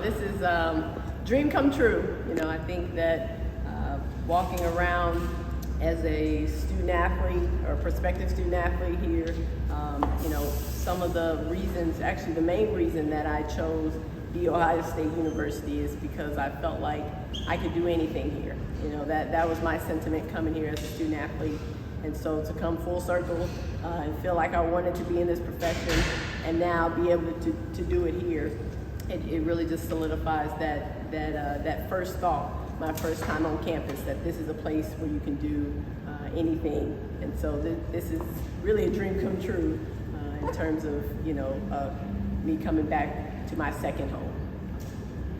This is dream come true. I think that walking around as a student athlete or prospective student athlete here, some of the reasons, actually the main reason that I chose The Ohio State University is because I felt like I could do anything here. That was my sentiment coming here as a student athlete. And so to come full circle and feel like I wanted to be in this profession and now be able to do it here, it really just solidifies that first thought, my first time on campus, that this is a place where you can do anything. And so this is really a dream come true in terms of me coming back to my second home.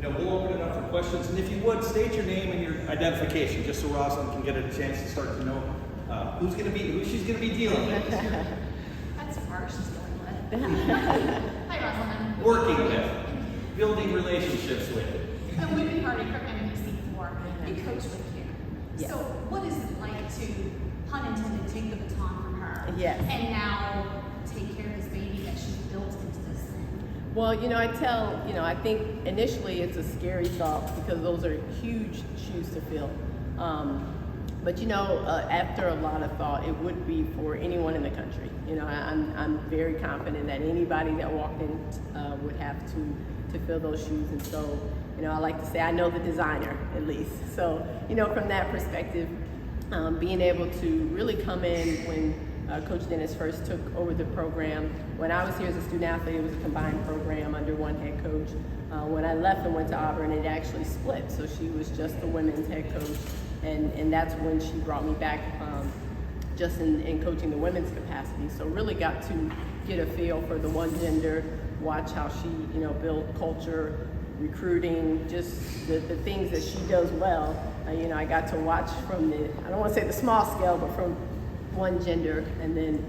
We'll open it up for questions, and if you would, state your name and your identification, just so Rosalind can get a chance to start to know who she's gonna be dealing with this year. That's harsh, she's dealing with. Hi, Rosalind. Working with, building relationships with. And we've been part of MMPC before. You coach with care. Yes. So what is it like to, pun intended, take the baton from her? Yes. And now take care of this baby that she's built into this thing? Well, I think initially it's a scary thought because those are huge shoes to fill. But after a lot of thought, it would be for anyone in the country. I'm very confident that anybody that walked in would have to fill those shoes. And so, I like to say I know the designer at least. So, from that perspective, being able to really come in when Coach Dennis first took over the program. When I was here as a student athlete, it was a combined program under one head coach. When I left and went to Auburn, it actually split. So she was just the women's head coach. And that's when she brought me back just in coaching the women's capacity. So really got to get a feel for the one gender, watch how she, built culture, recruiting, just the things that she does well. I got to watch from I don't want to say the small scale, but from one gender, and then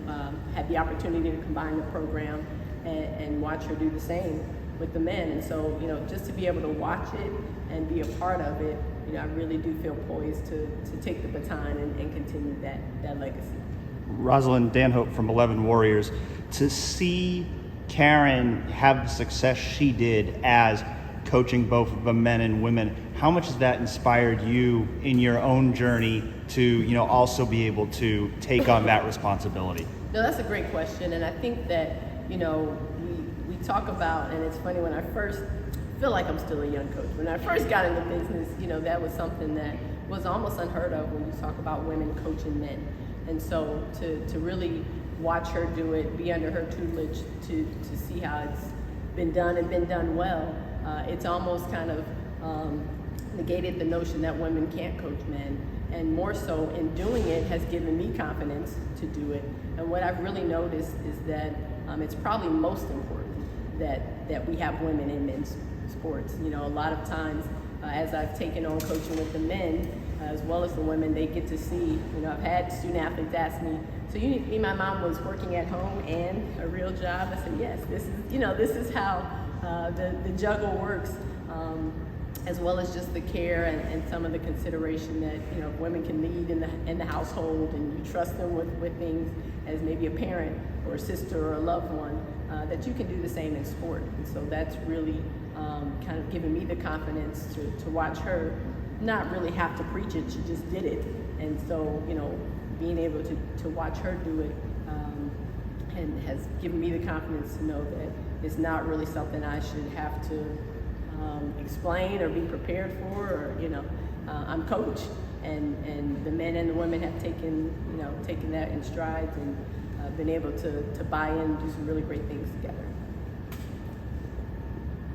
had the opportunity to combine the program and watch her do the same with the men. And so, just to be able to watch it and be a part of it, I really do feel poised to take the baton and continue that legacy. Rosalind, Dan Hope from 11 Warriors. To see Karen have the success she did as coaching both the men and women, how much has that inspired you in your own journey to, also be able to take on that responsibility? No, that's a great question. And I think that, we talk about, and it's funny, when I first feel like I'm still a young coach. When I first got into business, that was something that was almost unheard of when you talk about women coaching men. And so to really watch her do it, be under her tutelage, to see how it's been done and been done well, it's almost kind of negated the notion that women can't coach men. And more so in doing it has given me confidence to do it. And what I've really noticed is that it's probably most important that we have women in men's sports. A lot of times as I've taken on coaching with the men as well as the women, they get to see, I've had student athletes ask me, so you mean my mom was working at home and a real job? I said, yes, this is how the juggle works, as well as just the care and some of the consideration that, women can lead in the household, and you trust them with things as maybe a parent or a sister or a loved one, that you can do the same in sport. And so that's really kind of given me the confidence to watch her not really have to preach it, she just did it. And so, being able to watch her do it and has given me the confidence to know that it's not really something I should have to explain or be prepared for, or, I'm coach, and the men and the women have taken that in strides and been able to buy in and do some really great things together.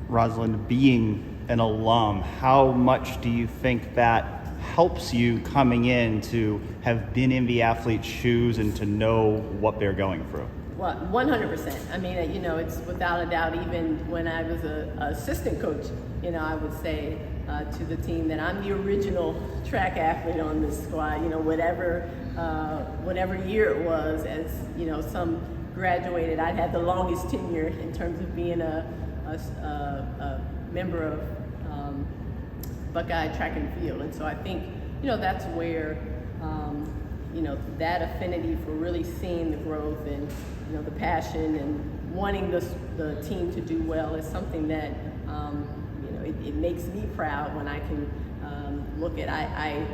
Rosalind, being an alum, how much do you think that helps you coming in to have been in the athlete's shoes and to know what they're going through? Well, 100%. I mean, it's without a doubt, even when I was an assistant coach, I would say to the team that I'm the original track athlete on this squad, whatever year it was, as, some graduated. I had the longest tenure in terms of being a member of Buckeye track and field. And so I think, that's where, that affinity for really seeing the growth and, the passion and wanting the team to do well is something that, it makes me proud when I can look at, I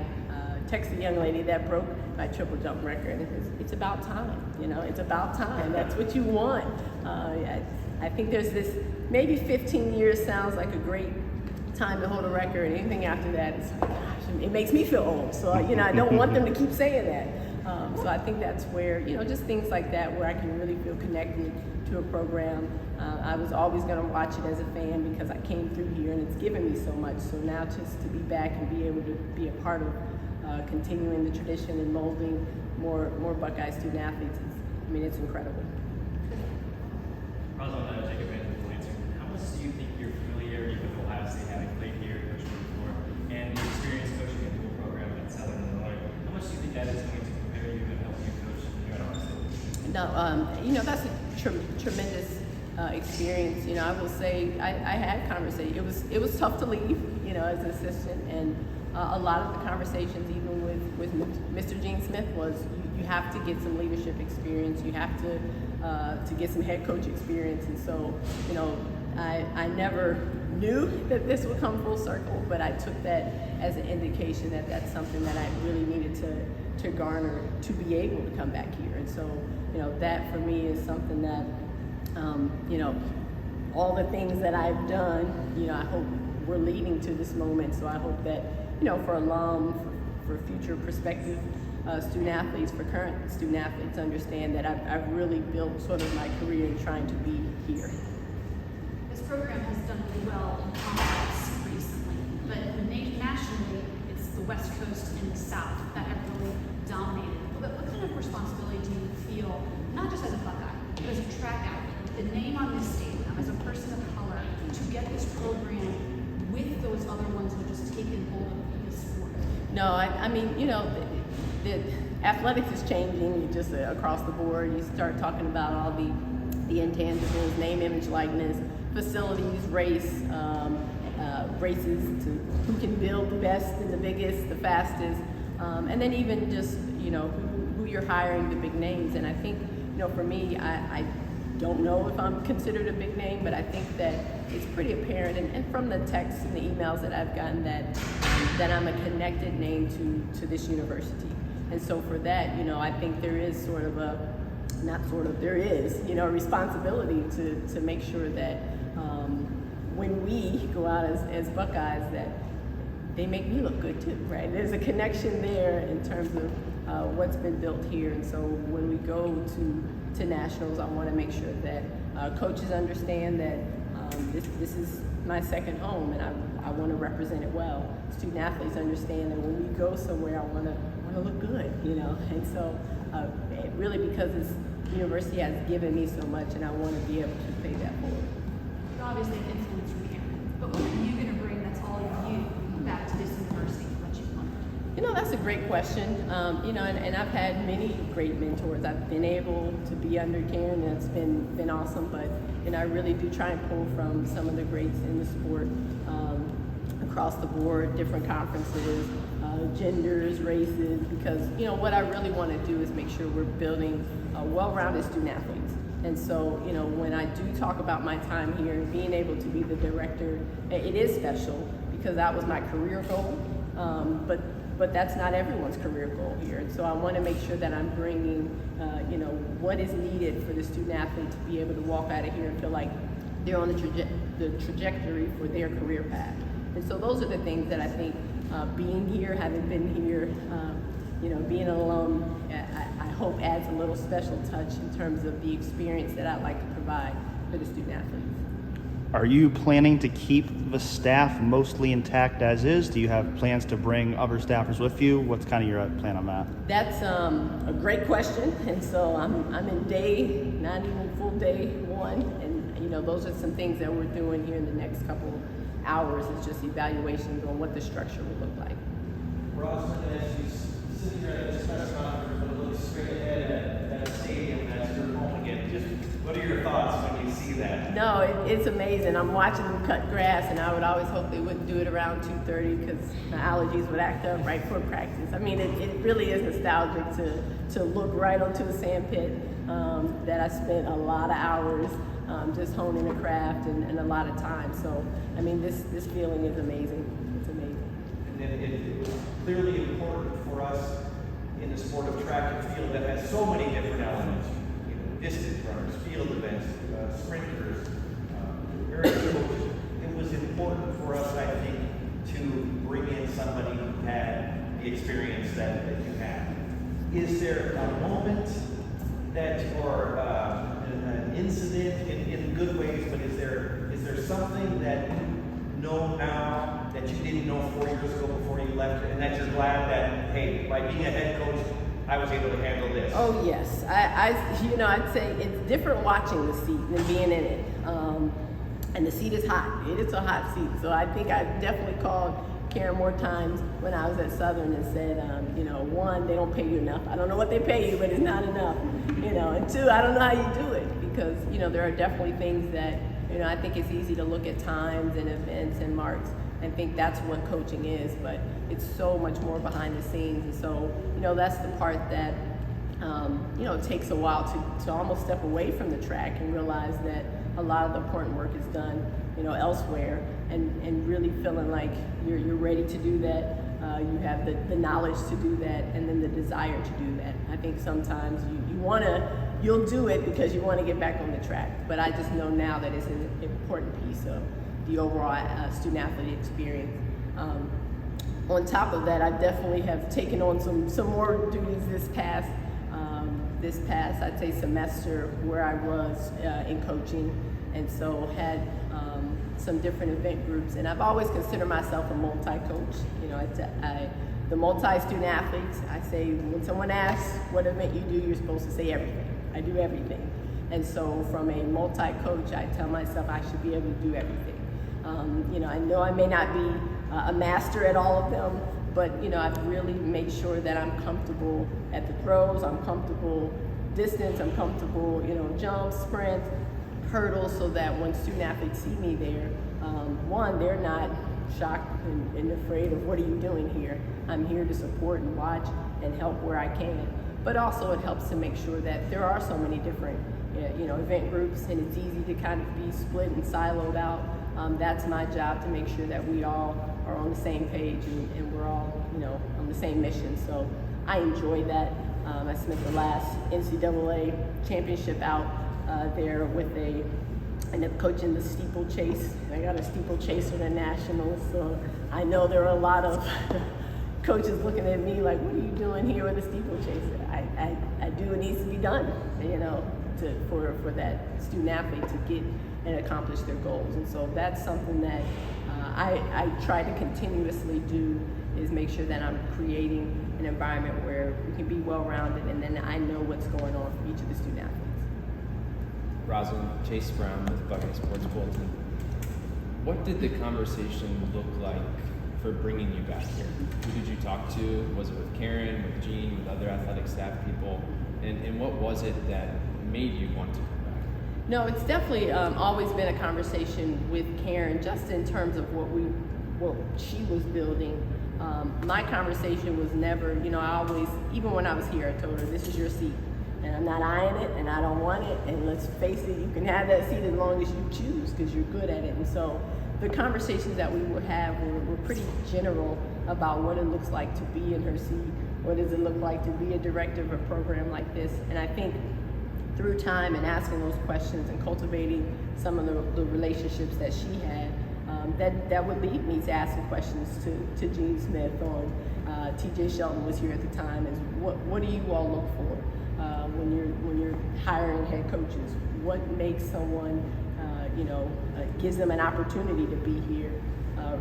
text a young lady that broke my triple jump record, and it's about time, it's about time. That's what you want. I think there's this, maybe 15 years sounds like a great time to hold a record, and anything after that, it's like, gosh, it makes me feel old. So, I don't want them to keep saying that. So I think that's where, just things like that, where I can really feel connected to a program. I was always going to watch it as a fan because I came through here and it's given me so much. So now just to be back and be able to be a part of continuing the tradition and molding more Buckeye student athletes, it's incredible. Rosalind, take advantage of the answer. How much do you think your familiarity with Ohio State, having played here, coached before, and your experience coaching a dual program at Southern Illinois, how much do you think that is going to prepare you and help you coach here at Ohio State? No, that's a tremendous experience. I will say I had conversations. It was tough to leave, as an assistant, and a lot of the conversations, even with Mr. Gene Smith, was you have to get some leadership experience. You have to get some head coach experience, and so I never knew that this would come full circle, but I took that as an indication that that's something that I really needed to garner to be able to come back here. And so that for me is something that all the things that I've done, I hope we're leading to this moment. So I hope that for alum, for future prospective student athletes, for current student athletes, understand that I've really built sort of my career in trying to be here. This program has done really well in conference recently, but nationally, it's the West Coast and the South that have really dominated. But what kind of responsibility do you feel, not just as a Buckeye, but as a track athlete, the name on this stadium, as a person of color, to get this program with those other ones who have just taken hold of this sport? No, the athletics is changing just across the board. You start talking about all the intangibles, name, image, likeness, facilities, races to who can build the best and the biggest, the fastest, and then even just who you're hiring, the big names. And I think for me, I don't know if I'm considered a big name, but I think that it's pretty apparent, and from the texts and the emails that I've gotten, that I'm a connected name to this university. And so for that, I think there is there is a responsibility to make sure that when we go out as Buckeyes, that they make me look good too, right? There's a connection there in terms of what's been built here. And so when we go to nationals, I want to make sure that coaches understand that this is my second home, and I want to represent it well. Student athletes understand that when we go somewhere, I want to look good, And so really, because this university has given me so much, and I want to be able to pay that forward. You're obviously an influence from here, but what are you going to bring that's all you back to this university for what you've learned? That's a great question. And I've had many great mentors. I've been able to be under Karen, and it's been awesome. But I really do try and pull from some of the greats in the sport across the board, different conferences, genders, races. Because what I really want to do is make sure we're building well-rounded student athletes. And so when I do talk about my time here and being able to be the director, it is special because that was my career goal. But that's not everyone's career goal here. And so I want to make sure that I'm bringing, what is needed for the student athlete to be able to walk out of here and feel like they're on the trajectory for their career path. And so those are the things that I think being here, having been here, being an alum, I hope adds a little special touch in terms of the experience that I'd like to provide for the student athletes. Are you planning to keep the staff mostly intact as is? Do you have plans to bring other staffers with you? What's kind of your plan on that? That's a great question, and so I'm in not even full day one, and those are some things that we're doing here in the next couple hours. It's just evaluations on what the structure would look like. Rosalind, as you sit here at this press conference and look straight ahead at that stadium as your home again, just what are your thoughts when you see that? No, it's amazing. I'm watching them cut grass, and I would always hope they wouldn't do it around 2:30 because my allergies would act up right before practice. It really is nostalgic to look right onto a sand pit that I spent a lot of hours just honing a craft and a lot of time. So, I mean, this feeling is amazing. It's amazing. And then it's clearly important for us in the sport of track and field that has so many different elements. You know, distance runners, field events, sprinters, various coaches. It was important for us, I think, to bring in somebody who had the experience that you have. Is there a moment that, or an incident in good ways, but is there something that you know now that you didn't know 4 years ago before you left, and that you're glad that, hey, by being a head coach, I was able to handle this? Oh yes, I'd say it's different watching the seat than being in it. And the seat is hot. It is a hot seat. So I think I definitely called Karen more times when I was at Southern and said, one, they don't pay you enough. I don't know what they pay you, but it's not enough. And two, I don't know how you do it, because there are definitely things that I think it's easy to look at times and events and marks and think that's what coaching is, but it's so much more behind the scenes. And so that's the part that it takes a while to almost step away from the track and realize that a lot of the important work is done elsewhere, and really feeling like you're ready to do that. You have the knowledge to do that, and then the desire to do that. I think sometimes you'll do it because you want to get back on the track, but I just know now that it's an important piece of the overall student athlete experience. On top of that, I definitely have taken on some more duties this past I'd say semester, where I was in coaching, and so had some different event groups. And I've always considered myself a multi-coach. The multi-student athletes, I say when someone asks what event you do, you're supposed to say everything. I do everything. And so from a multi-coach, I tell myself I should be able to do everything. I know I may not be a master at all of them, but I've really made sure that I'm comfortable at the throws, I'm comfortable distance, I'm comfortable, jumps, sprints, hurdles, so that when student athletes see me there, one, they're not shocked and afraid of what are you doing here. I'm here to support and watch and help where I can. But also it helps to make sure that there are so many different event groups, and it's easy to kind of be split and siloed out. That's my job, to make sure that we all are on the same page and we're all on the same mission. So I enjoy that. I spent the last NCAA championship out there ended up coaching the steeplechase. I got a steeplechaser at nationals, so I know there are a lot of coaches looking at me like, what are you doing here with a steeplechaser? I do what needs to be done, for that student athlete to get and accomplish their goals. And so that's something that I try to continuously do, is make sure that I'm creating an environment where we can be well-rounded, and then I know what's going on for each of the student athletes. Rosalind, Chase Brown with Buckeye Sports Bulletin. What did the conversation look like for bringing you back here? Who did you talk to? Was it with Karen, with Jean, with other athletic staff people? And what was it that made you want to come back? No, it's definitely always been a conversation with Karen, just in terms of what she was building. My conversation was never, I always, even when I was here, I told her, this is your seat, and I'm not eyeing it, and I don't want it, and let's face it, you can have that seat as long as you choose, because you're good at it. And so the conversations that we would have were pretty general about what it looks like to be in her seat, what does it look like to be a director of a program like this. And I think through time and asking those questions and cultivating some of the relationships that she had, that would lead me to asking questions to Gene Smith on, TJ Shelton was here at the time, is what do you all look for when you're hiring head coaches? What makes someone, gives them an opportunity to be here?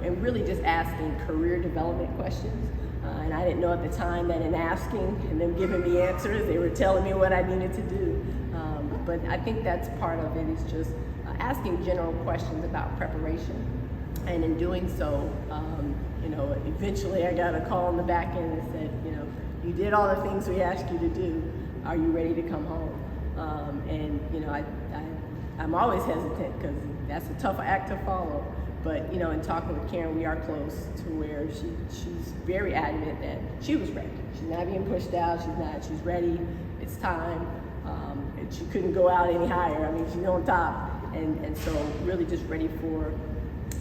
And really just asking career development questions. And I didn't know at the time that in asking and them giving me answers, they were telling me what I needed to do. But I think that's part of it, is just asking general questions about preparation. And in doing so, eventually I got a call on the back end that said, you did all the things we asked you to do. Are you ready to come home? I'm always hesitant, because that's a tough act to follow. But in talking with Karen, we are close to where she's very adamant that she was ready. She's not being pushed out. She's ready. It's time. And she couldn't go out any higher. I mean, she's on top. and so really just ready for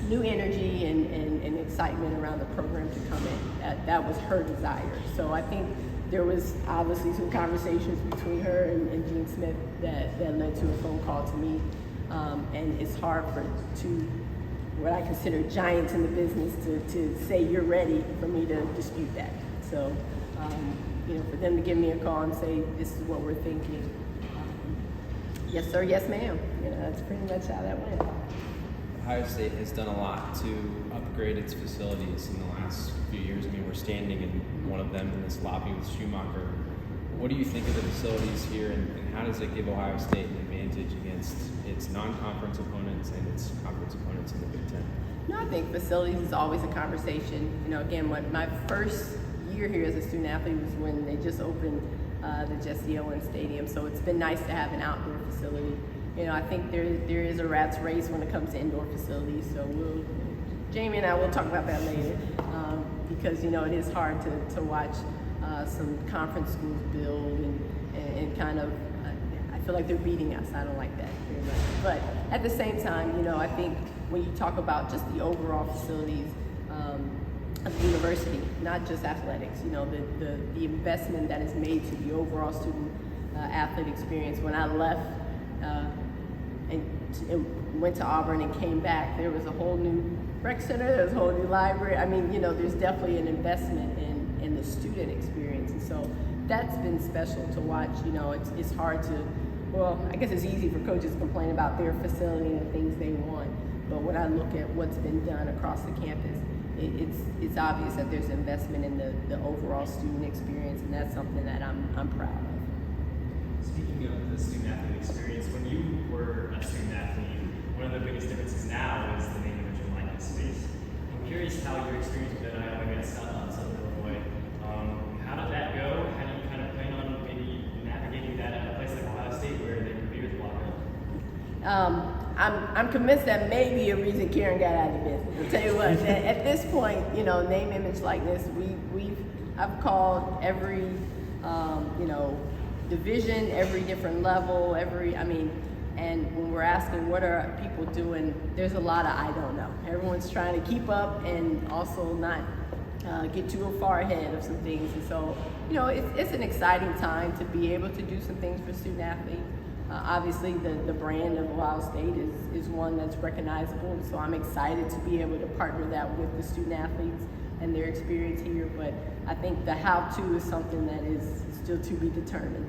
new energy and excitement around the program to come in. That was her desire. So I think there was obviously some conversations between her and Gene Smith that led to a phone call to me. And it's hard for what I consider giants in the business to say you're ready for me to dispute that. So, for them to give me a call and say, this is what we're thinking. Yes, sir, yes, ma'am. That's pretty much how that went. Ohio State has done a lot to upgrade its facilities in the last few years. I mean, we're standing in one of them in this lobby with Schumacher. What do you think of the facilities here, and how does it give Ohio State an advantage against its non-conference opponents and its conference opponents in the Big Ten? I think facilities is always a conversation. Again, my first year here as a student athlete was when they just opened the Jesse Owens Stadium, so it's been nice to have an outdoor facility. I think there is a rat's race when it comes to indoor facilities, so Jamie and I will talk about that later, because it is hard to watch some conference schools build and kind of, I feel like they're beating us. I don't like that very much. But at the same time, I think when you talk about just the overall facilities of the university, not just athletics, the investment that is made to the overall student athlete experience. When I left and went to Auburn and came back, there was a whole new rec center, there was a whole new library. I mean, there's definitely an investment in the student experience. And so that's been special to watch. It's hard to, I guess it's easy for coaches to complain about their facility and the things they want. But when I look at what's been done across the campus, it's obvious that there's investment in the overall student experience, and that's something that I'm proud of. Speaking of the student athlete experience, when you were a student athlete, one of the biggest differences now is the name, image, and likeness space. I'm curious how your experience with NIL against Southern Illinois, how did that go? How do you kind of plan on maybe navigating that at a place like Ohio State where they compete with Buckeye? I'm convinced that may be a reason Karen got out of the business. I'll tell you what, at this point, name, image, likeness, I've called every, division, every different level, and when we're asking what are people doing, there's a lot of I don't know. Everyone's trying to keep up and also not get too far ahead of some things. And so, it's an exciting time to be able to do some things for student athletes. Obviously, the brand of Ohio State is one that's recognizable, and so I'm excited to be able to partner that with the student athletes and their experience here. But I think the how-to is something that is still to be determined.